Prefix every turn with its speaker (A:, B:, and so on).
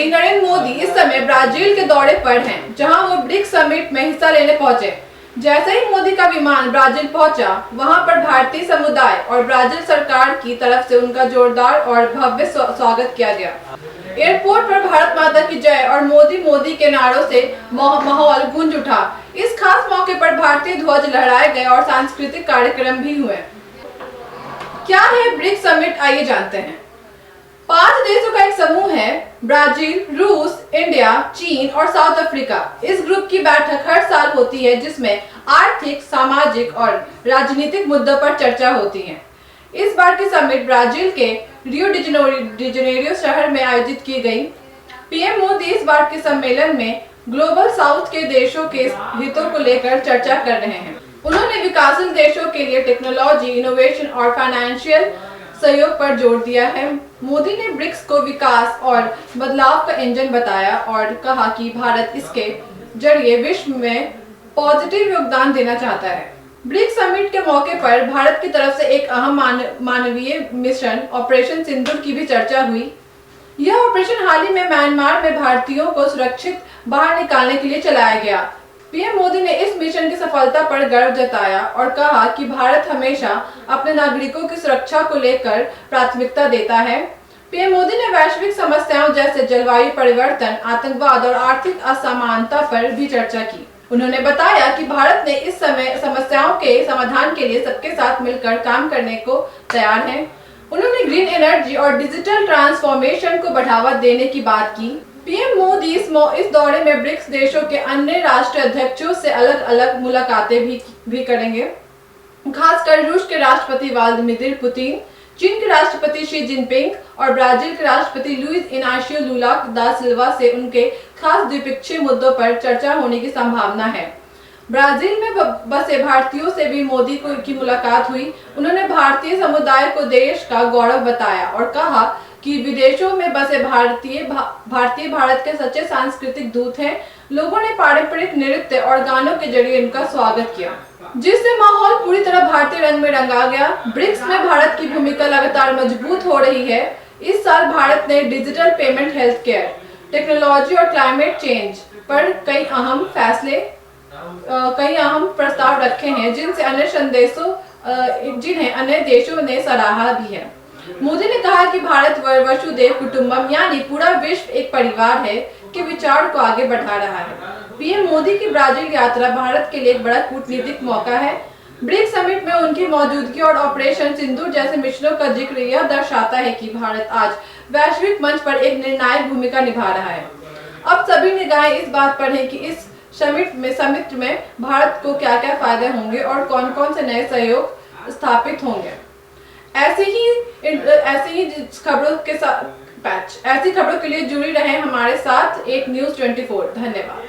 A: प्रधानमंत्री नरेंद्र मोदी इस समय ब्राजील के दौरे पर हैं, जहां वो ब्रिक्स समिट में हिस्सा लेने पहुंचे। जैसे ही मोदी का विमान ब्राजील पहुंचा, वहां पर भारतीय समुदाय और ब्राजील सरकार की तरफ से उनका जोरदार और भव्य स्वागत किया गया। एयरपोर्ट पर भारत माता की जय और मोदी मोदी के नारों से माहौल गूंज उठा। इस खास मौके पर भारतीय ध्वज लहराए गए और सांस्कृतिक कार्यक्रम भी हुए। क्या है ब्रिक्स समिट, आइए जानते हैं। 5 देशों का एक समूह है, ब्राजील, रूस, इंडिया, चीन और साउथ अफ्रीका। इस ग्रुप की बैठक हर साल होती है, जिसमें आर्थिक, सामाजिक और राजनीतिक मुद्दों पर चर्चा होती है। इस बार की समिट ब्राजील के रियो डी जेनेरियो शहर में आयोजित की गई। पीएम मोदी इस बार के सम्मेलन में ग्लोबल साउथ के देशों के हितों को लेकर चर्चा कर रहे हैं। उन्होंने विकासशील देशों के लिए टेक्नोलॉजी, इनोवेशन और फाइनेंशियल सहयोग पर जोर दिया है। मोदी ने ब्रिक्स को विकास और बदलाव का इंजन बताया और कहा कि भारत इसके जरिए विश्व में पॉजिटिव योगदान देना चाहता है। ब्रिक्स समिट के मौके पर भारत की तरफ से एक अहम मानवीय मिशन ऑपरेशन सिंदूर की भी चर्चा हुई। यह ऑपरेशन हाल ही में म्यांमार में भारतीयों को सुरक्षित बाहर निकालने के लिए चलाया गया। पीएम मोदी ने इस मिशन की सफलता पर गर्व जताया और कहा कि भारत हमेशा अपने नागरिकों की सुरक्षा को लेकर प्राथमिकता देता है। पीएम मोदी ने वैश्विक समस्याओं जैसे जलवायु परिवर्तन, आतंकवाद और आर्थिक असमानता पर भी चर्चा की। उन्होंने बताया कि भारत ने इस समय समस्याओं के समाधान के लिए सबके साथ मिलकर काम करने को तैयार है। उन्होंने ग्रीन एनर्जी और डिजिटल ट्रांसफॉर्मेशन को बढ़ावा देने की बात की। पीएम मोदी इस दौरे में ब्रिक्स देशों के अन्य राष्ट्रीय अध्यक्षों से अलग अलग मुलाकातें भी करेंगे, खासकर रूस के राष्ट्रपति व्लादिमीर पुतिन, चीन के राष्ट्रपति शी जिनपिंग और ब्राजील के राष्ट्रपति लुइस इनासियो लुला दा सिल्वा से उनके खास द्विपक्षीय मुद्दों पर चर्चा होने की संभावना है। ब्राजील में बसे भारतीयों से भी मोदी की मुलाकात हुई। उन्होंने भारतीय समुदाय को देश का गौरव बताया और कहा कि विदेशों में बसे भारतीय भारत के सच्चे सांस्कृतिक दूत हैं। लोगों ने पारंपरिक नृत्य और गानों के जरिए उनका स्वागत किया, जिससे माहौल पूरी तरह भारतीय रंग में रंगा गया। ब्रिक्स में भारत की भूमिका लगातार मजबूत हो रही है। इस साल भारत ने digital payment, health care, technology और क्लाइमेट चेंज पर कई अहम प्रस्ताव रखे हैं, जिन्हें अन्य देशों ने सराहा भी है। मोदी ने कहा कि भारत वसुधैव कुटुंबकम यानी पूरा विश्व एक परिवार है के विचार को आगे बढ़ा रहा है। पीएम मोदी की ब्राजील यात्रा भारत के लिए एक बड़ा कूटनीतिक मौका है। ब्रिक्स समिट में उनकी मौजूदगी और ऑपरेशन सिंदूर जैसे मिशनों का जिक्र यह दर्शाता है कि भारत आज वैश्विक मंच पर एक निर्णायक भूमिका निभा रहा है। अब सभी निगाहें इस बात पर है कि इस समिट में भारत को क्या क्या फायदे होंगे और कौन कौन से नए सहयोग स्थापित होंगे। ऐसी खबरों के लिए जुड़ी रहें हमारे साथ एक न्यूज़ 24। धन्यवाद।